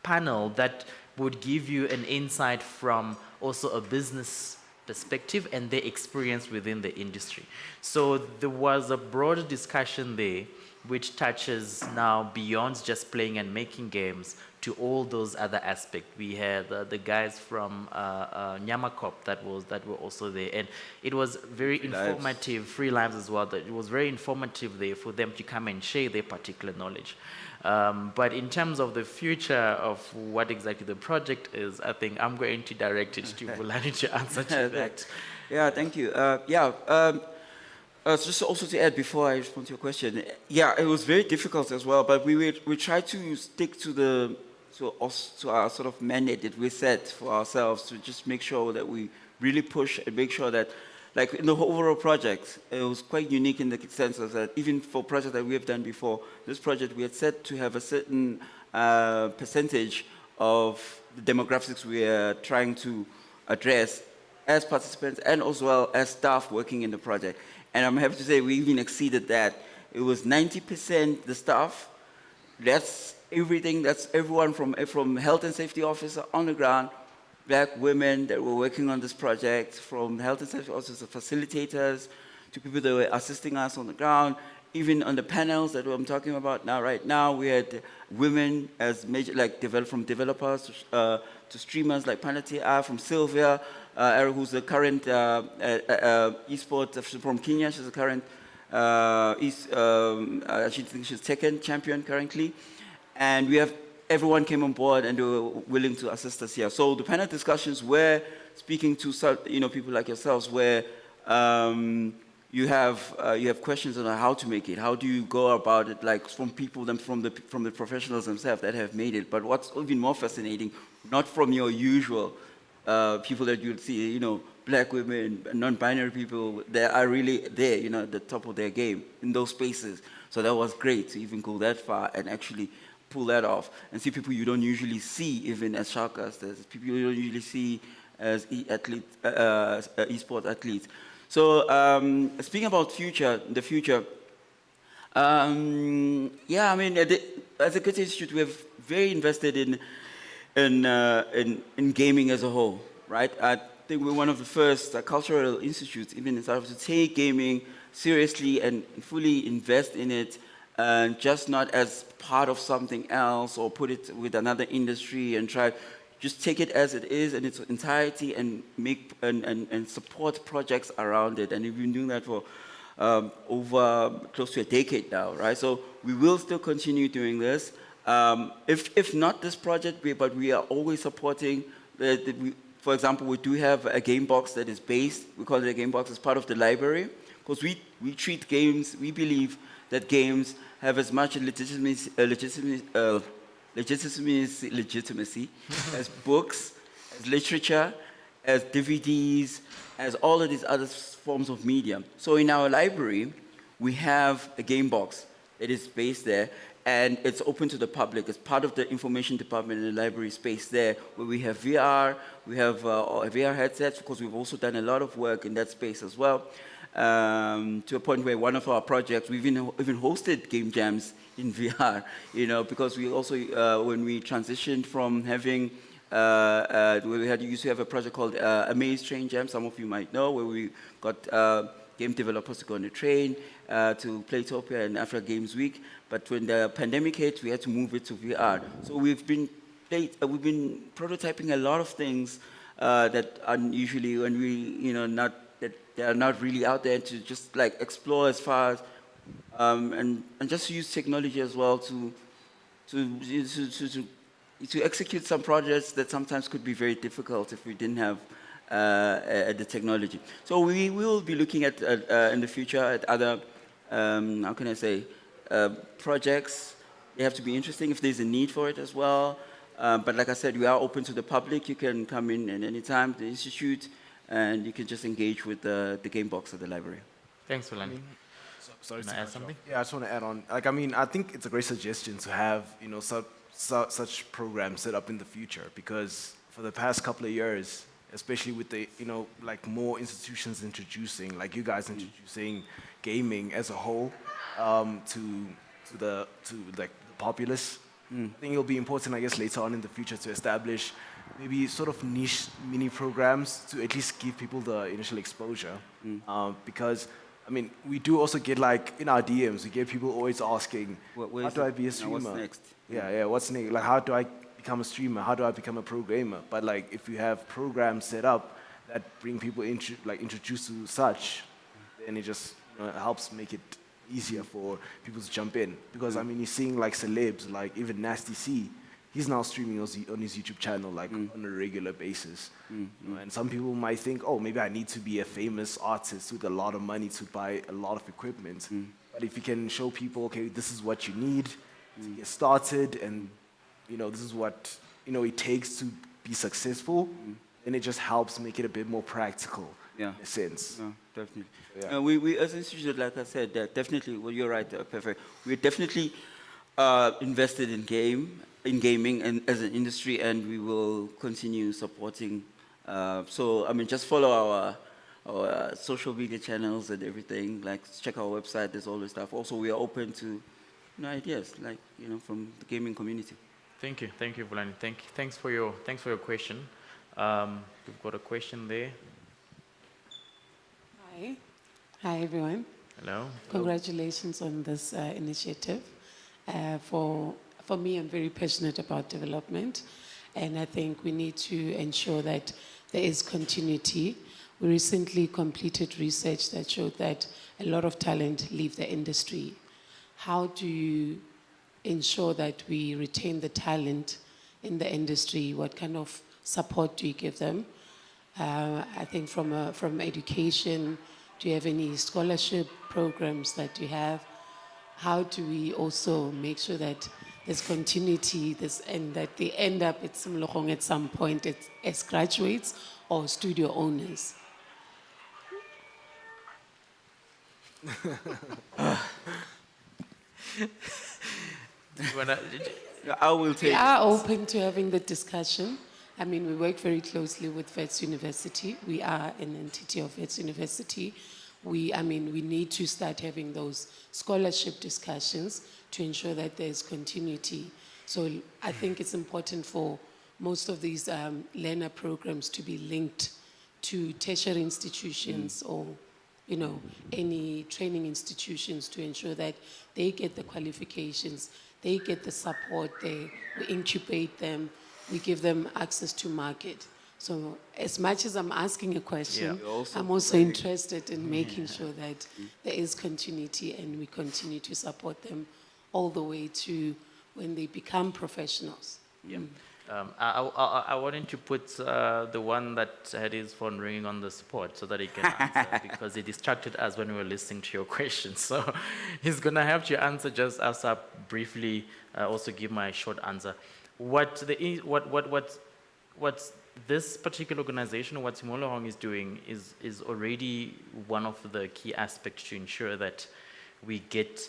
panel that would give you an insight from also a business perspective and their experience within the industry. So there was a broader discussion there which touches now beyond just playing and making games to all those other aspects. We had the guys from Nyamakop that were also there, and it was very informative. Free Lives as well. That it was very informative there for them to come and share their particular knowledge. But in terms of the future of what exactly the project is, I think I'm going to direct it to Bulani to answer to that. Yeah, thank you. Just also to add before I respond to your question, yeah, it was very difficult as well, but we tried to stick to our sort of mandate that we set for ourselves to just make sure that we really push and make sure that, like in the overall project, it was quite unique in the sense of that even for projects that we have done before, this project we had set to have a certain percentage of the demographics we are trying to address as participants and as well as staff working in the project. And I'm happy to say we even exceeded that. It was 90% the staff. That's everything. That's everyone from health and safety officer on the ground, Black women that were working on this project, from health and safety officers, facilitators, to people that were assisting us on the ground, even on the panels that I'm talking about now. Right now, we had women as major, like from developers to streamers like Panda TI, from Sylvia, who's the current esports from Kenya. She's the current I think she's second champion currently, and we have. Everyone came on board and they were willing to assist us here. So the panel discussions were speaking to people like yourselves, where you have questions on how to make it. How do you go about it? Like from people, from the professionals themselves that have made it. But what's even more fascinating, not from your usual people that you'll see, Black women, non-binary people, they are really there, at the top of their game in those spaces. So that was great to even go that far and actually pull that off and see people you don't usually see even as shoutcasters, people you don't usually see as esports athletes. So speaking about the future, yeah, I mean, as a Fakugesi Institute, we're very invested in gaming as a whole, right? I think we're one of the first cultural institutes, even in South Africa, to take gaming seriously and fully invest in it, and just not as part of something else or put it with another industry and just take it as it is in its entirety and make and support projects around it. And we've been doing that for over close to a decade now, right? So we will still continue doing this. If not this project, but we are always supporting for example, we do have a game box that is based, we call it a game box, as part of the library, because we treat games, we believe that games have as much legitimacy as books, as literature, as DVDs, as all of these other forms of media. So in our library, we have a game box that is based there, and it's open to the public. It's part of the information department in the library space there, where we have VR, we have VR headsets, because we've also done a lot of work in that space as well. To a point where one of our projects, we've even hosted game jams in VR, because we also, when we transitioned from having, we used to have a project called Amaze Train Jam, some of you might know, where we got game developers to go on the train to Playtopia and Africa Games Week. But when the pandemic hit, we had to move it to VR. So we've been prototyping a lot of things that are usually when we, that they are not really out there, to just like explore as far as and just use technology as well to execute some projects that sometimes could be very difficult if we didn't have the technology. So we will be looking at in the future at other, how can I say, projects. They have to be interesting if there's a need for it as well. But like I said, we are open to the public. You can come in at any time to the institute, and you can just engage with the game box at the library. Thanks, Philani. Sorry Can I add something? Yeah, I just want to add on. Like, I mean, I think it's a great suggestion to have, you know, such programs set up in the future, because for the past couple of years, especially with the, you know, like more institutions introducing, like you guys introducing gaming as a whole to like the populace. I think it'll be important, I guess, later on in the future to establish maybe sort of niche mini programs to at least give people the initial exposure. Because, I mean, we do also get, like, in our DMs, we get people always asking, how do I be a streamer? What's next? Yeah, what's next? Like, how do I become a streamer? How do I become a pro gamer? But, like, if you have programs set up that bring people introduced to such, then it just, you know, helps make it easier for people to jump in. Because, I mean, you're seeing, like, celebs, like even Nasty C, he's now streaming on his YouTube channel, like, on a regular basis. You know, and some people might think, oh, maybe I need to be a famous artist with a lot of money to buy a lot of equipment. But if you can show people, okay, this is what you need to get started, and, you know, this is what, you know, it takes to be successful, then it just helps make it a bit more practical, in a sense. No, definitely. Yeah. We as an institute, like I said, definitely, well, you're right, Perfect. We're definitely invested in gaming and as an industry, and we will continue supporting. So, I mean, just follow our social media channels and everything. Like, check our website. There's always stuff. Also, we are open to, you know, ideas, like, you know, from the gaming community. Thank you, Vulani. Thanks for your question. We've got a question there. Hi everyone. Hello. Congratulations on this initiative. For me, I'm very passionate about development, and I think we need to ensure that there is continuity. We recently completed research that showed that a lot of talent leave the industry. How do you ensure that we retain the talent in the industry? What kind of support do you give them? I think from education, do you have any scholarship programs that you have? How do we also make sure that there's continuity and that they end up at some point as graduates or studio owners? I will take. We are open to having the discussion. I mean, we work very closely with Wits University. We are an entity of Wits University. We need to start having those scholarship discussions to ensure that there's continuity. So I think it's important for most of these learner programs to be linked to tertiary institutions or, you know, any training institutions to ensure that they get the qualifications, they get the support, we incubate them, we give them access to market. So as much as I'm asking a question, I'm also interested in making sure that there is continuity and we continue to support them all the way to when they become professionals. Yeah. I wanted to put the one that had his phone ringing on the spot so that he can answer because he distracted us when we were listening to your questions. So he's going to have to answer just as I briefly also give my short answer. What this particular organization, what Simolorong is doing, is already one of the key aspects to ensure that we get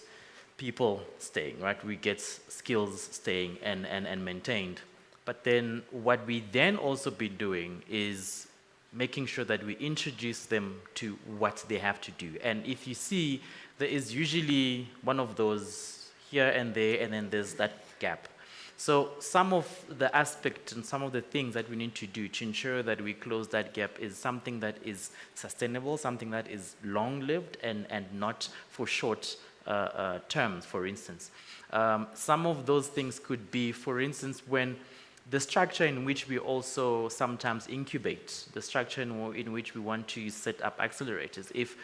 people staying, right? We get skills staying and maintained. But then what we then also be doing is making sure that we introduce them to what they have to do. And if you see, there is usually one of those here and there, and then there's that gap. So some of the aspects and some of the things that we need to do to ensure that we close that gap is something that is sustainable, something that is long-lived and not for short terms, for instance. Some of those things could be, for instance, when the structure in which we also sometimes incubate, the structure in which we want to set up accelerators. If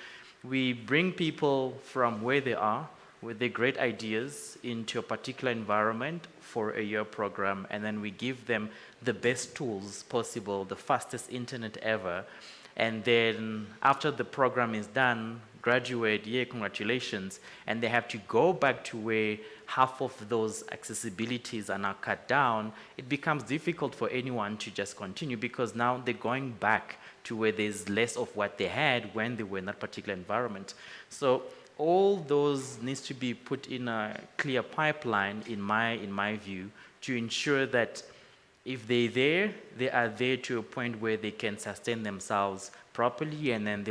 we bring people from where they are, with their great ideas into a particular environment for a year program, and then we give them the best tools possible, the fastest internet ever, and then after the program is done, graduate, yeah, congratulations, and they have to go back to where half of those accessibilities are now cut down, it becomes difficult for anyone to just continue because now they're going back to where there's less of what they had when they were in that particular environment. So all those needs to be put in a clear pipeline, in my view, to ensure that if they're there, they are there to a point where they can sustain themselves properly, and then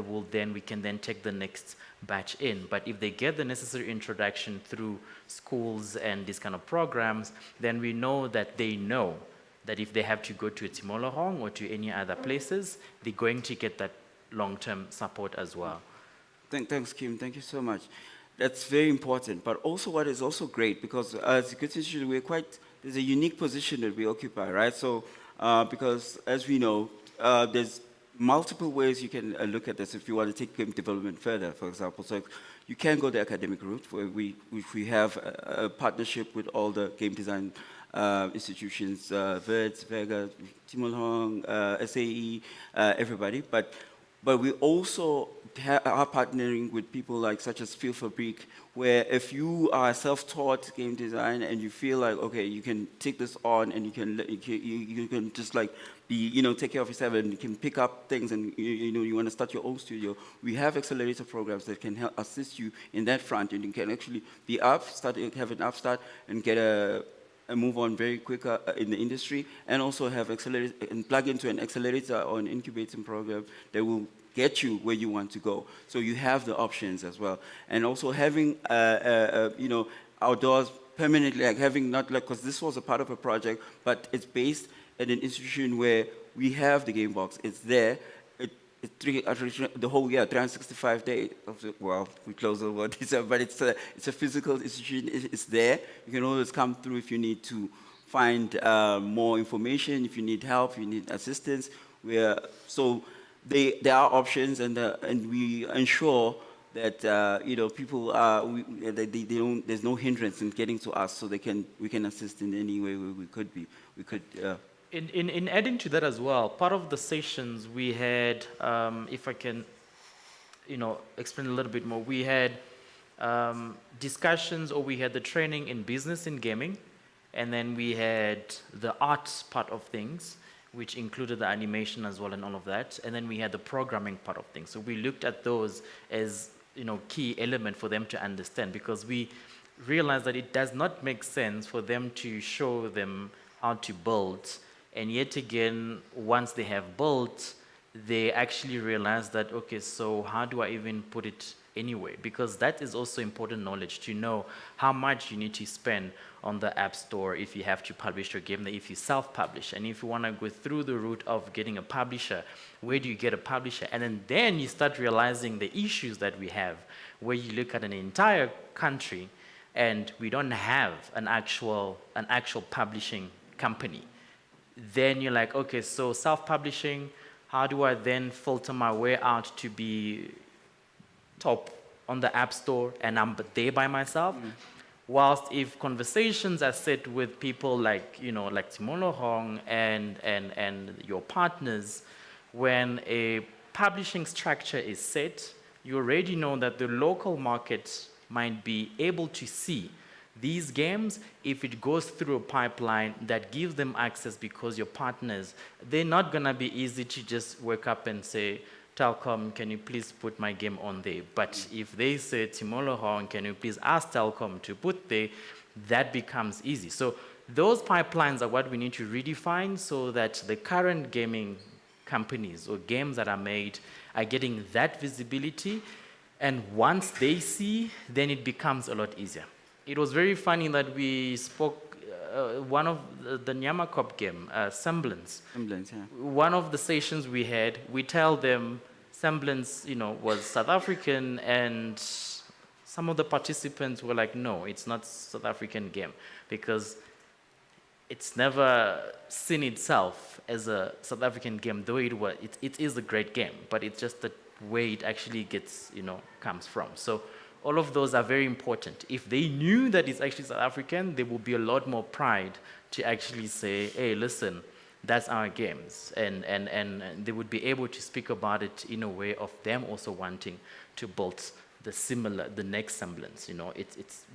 we can then take the next batch in. But if they get the necessary introduction through schools and these kind of programs, then we know that if they have to go to Tshimolohong or to any other places, they're going to get that long-term support as well. Thanks, Kim. Thank you so much. That's very important. But also, what is also great, because as a good institution, there's a unique position that we occupy, right? So, because as we know, there's multiple ways you can look at this if you want to take game development further, for example. So you can go the academic route, which we have a partnership with all the game design institutions, Wits, Vega, Tshimolohong, SAE, everybody. But we also are partnering with people like such as Feel Fabric, where if you are self-taught game design and you feel like, okay, you can take this on and you can just like be, take care of yourself and you can pick up things and you want to start your own studio, we have accelerator programs that can help assist you in that front, and you can actually be have an upstart and get a move on very quick in the industry, and also have accelerator and plug into an accelerator or an incubating program that will get you where you want to go. So you have the options as well. And also having, outdoors permanently, like having not like, because this was a part of a project, but it's based at an institution where we have the game box. It's there. The whole year, 365 days. Well, we close over December, but it's a physical institution. It's there. You can always come through if you need to find more information, if you need help, if you need assistance. There are options, and we ensure that people there's no hindrance in getting to us, so we can assist in any way we could be. In adding to that as well, part of the sessions we had, if I can, explain a little bit more, we had discussions, or we had the training in business and gaming, and then we had the arts part of things, which included the animation as well and all of that, and then we had the programming part of things. So we looked at those as key element for them to understand, because we realized that it does not make sense for them to show them how to build, and yet again, once they have built, they actually realize that, okay, so how do I even put it anyway? Because that is also important knowledge, to know how much you need to spend on the App Store if you have to publish your game, if you self-publish. And if you want to go through the route of getting a publisher, where do you get a publisher? And then you start realizing the issues that we have, where you look at an entire country and we don't have an actual publishing company. Then you're like, okay, so self-publishing, how do I then filter my way out to be top on the App Store and I'm there by myself? Whilst if conversations are set with people like Tshimolohong and your partners, when a publishing structure is set, you already know that the local market might be able to see these games if it goes through a pipeline that gives them access, because your partners, they're not going to be easy to just wake up and say, Telkom, can you please put my game on there? But if they say, Tshimolohong, can you please ask Telkom to put there, that becomes easy. So those pipelines are what we need to redefine, so that the current gaming companies or games that are made are getting that visibility. And once they see, then it becomes a lot easier. It was very funny that we spoke, one of the Nyamakop game, Semblance. Semblance, yeah. One of the sessions we had, we tell them Semblance, was South African, and some of the participants were like, no, it's not South African game, because it's never seen itself as a South African game, though it is a great game, but it's just the way it actually gets, comes from. So all of those are very important. If they knew that it's actually South African, there would be a lot more pride to actually say, hey, listen, that's our games. And they would be able to speak about it in a way of them also wanting to build the next semblance. You know,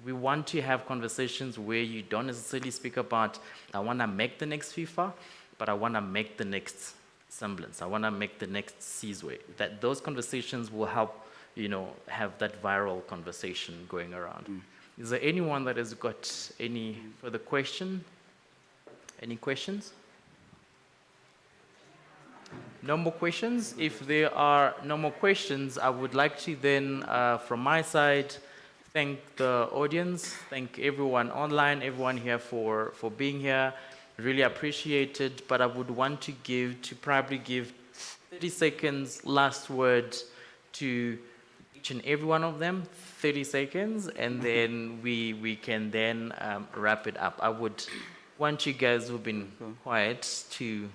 we want to have conversations where you don't necessarily speak about, I want to make the next FIFA, but I want to make the next semblance. I want to make the next Seasway. That those conversations will help, you know, have that viral conversation going around. Is there anyone that has got any further question? Any questions? No more questions? If there are no more questions, I would like to then, from my side, thank the audience, thank everyone online, everyone here for being here. Really appreciate it, but I would want to probably give 30 seconds last word to each and every one of them, 30 seconds, and then we can then wrap it up. I would want you guys who've been quiet to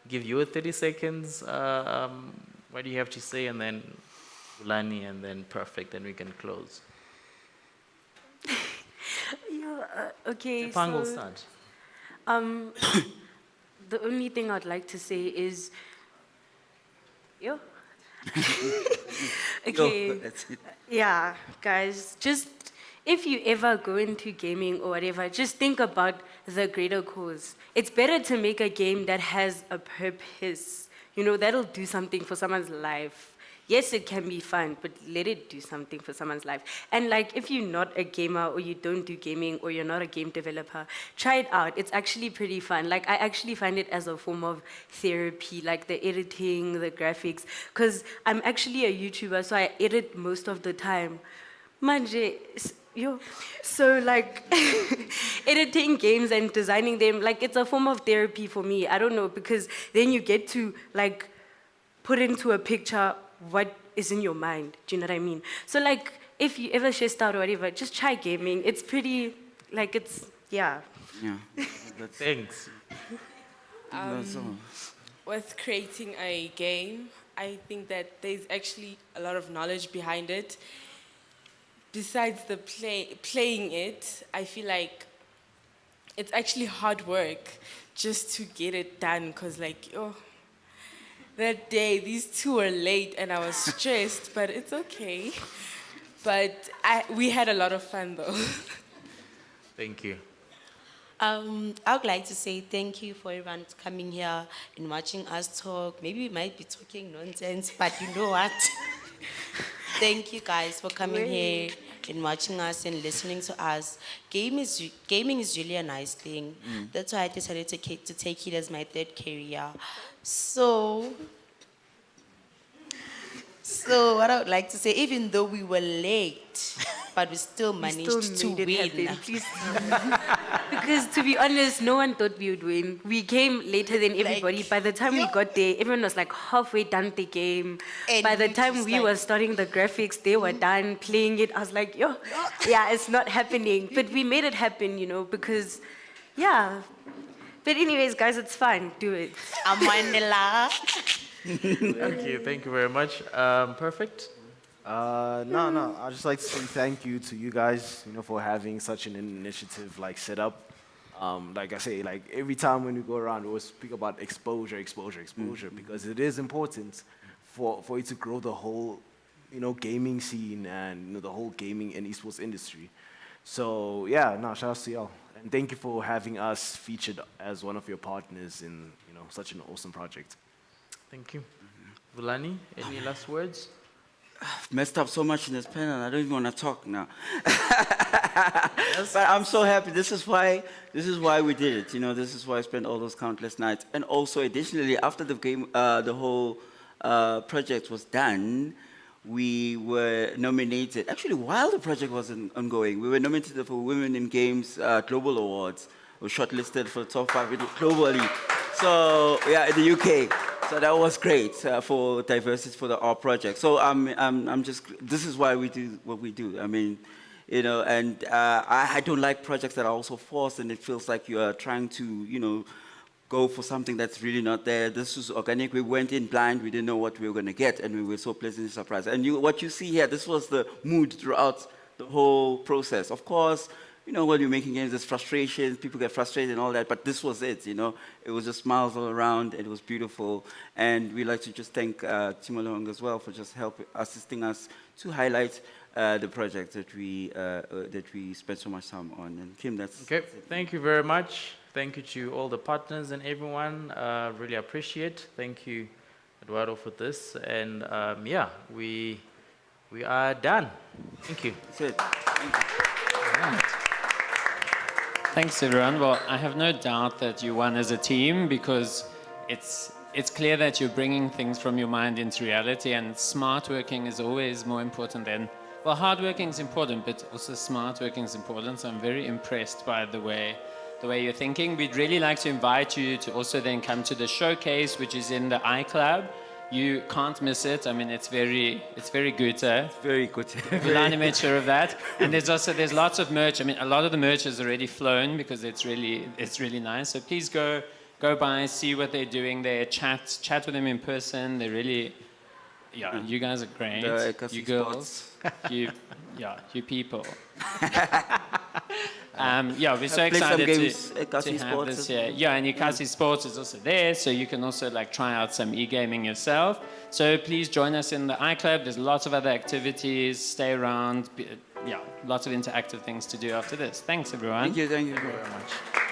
give you a 30 seconds. What do you have to say? And then Ulani, and then perfect, and we can close. Okay, Stefan will so start. the only thing I'd like to say is, yo. Okay. That's it. Yeah, guys, just if you ever go into gaming or whatever, just think about the greater cause. It's better to make a game that has a purpose, you know, that'll do something for someone's life. Yes, it can be fun, but let it do something for someone's life. And like, if you're not a gamer or you don't do gaming or you're not a game developer, try it out. It's actually pretty fun. Like, I actually find it as a form of therapy, like the editing, the graphics, because I'm actually a YouTuber, so I edit most of the time. Manje, yo. So like, editing games and designing them, like, it's a form of therapy for me. I don't know, because then you get to like put into a picture what is in your mind. Do you know what I mean? So like, if you ever stressed out or whatever, just try gaming. It's pretty, like, it's, yeah. Yeah. Thanks. That's all. With creating a game, I think that there's actually a lot of knowledge behind it. Besides the playing it, I feel like it's actually hard work just to get it done, because like, that day, these two were late and I was stressed, but it's okay. But we had a lot of fun though. Thank you. I would like to say thank you for everyone coming here and watching us talk. Maybe we might be talking nonsense, but you know what? Thank you guys for coming here and watching us and listening to us. Gaming is really a nice thing. That's why I decided to take it as my third career. So what I would like to say, even though we were late, but we still managed to win. Please. Because to be honest, no one thought we would win. We came later than everybody. By the time we got there, everyone was like halfway done with the game. And By the we time just we like- were starting the graphics, they were done playing it. I was like, yeah, it's not happening. But we made it happen, you know, because, yeah. But anyways, guys, it's fine. Do it. Amandla. Thank you very much. Perfect. No. I'd just like to say thank you to you guys, you know, for having such an initiative like set up. Like I say, like every time when we go around, we always speak about exposure, because it is important for it to grow the whole, you know, gaming scene and, you know, the whole gaming and esports industry. So yeah, shout out to y'all, and thank you for having us featured as one of your partners in, you know, such an awesome project. Thank you. Vulani, any last words? Messed up so much in this panel, I don't even want to talk now. But I'm so happy. This is why we did it. You know, this is why I spent all those countless nights. And also, additionally, after the game, the whole project was done, we were nominated. Actually, while the project was ongoing, we were nominated for Women in Games Global Awards. We were shortlisted for the top 5 globally. So yeah, in the UK. So that was great for diversity for our project. So I'm just, this is why we do what we do. I mean, you know, and I don't like projects that are also forced and it feels like you are trying to, you know, go for something that's really not there. This was organic. We went in blind. We didn't know what we were going to get, and we were so pleasantly surprised. And what you see here, this was the mood throughout the whole process. Of course, you know, when you're making games, there's frustration, people get frustrated and all that, but this was it, you know. It was just smiles all around, and it was beautiful. And we'd like to just thank Timo Long as well for just assisting us to highlight the project that we spent so much time on. And Kim, that's Okay, thank you very much. Thank you to all the partners and everyone. Really appreciate. Thank you, Eduardo, for this. And yeah, we are done. Thank you. That's it. Thank you. Right. Thanks, everyone. Well, I have no doubt that you won as a team because it's clear that you're bringing things from your mind into reality, and smart working is always more important than, well, hard working is important, but also smart working is important. So I'm very impressed by the way you're thinking. We'd really like to invite you to also then come to the showcase, which is in the iClub. You can't miss it. I mean, it's very good. Very good. Milani made sure of that. And there's lots of merch. I mean, a lot of the merch is already flown because it's really nice. So please go by, see what they're doing there, chat with them in person. They're really, yeah, you guys are great. You girls, you people. Yeah, we're so excited to have this here. Yeah, and Ikasi Sports is also there, so you can also like try out some e-gaming yourself. So please join us in the iClub. There's lots of other activities. Stay around. Yeah, lots of interactive things to do after this. Thanks, everyone. Thank you very much.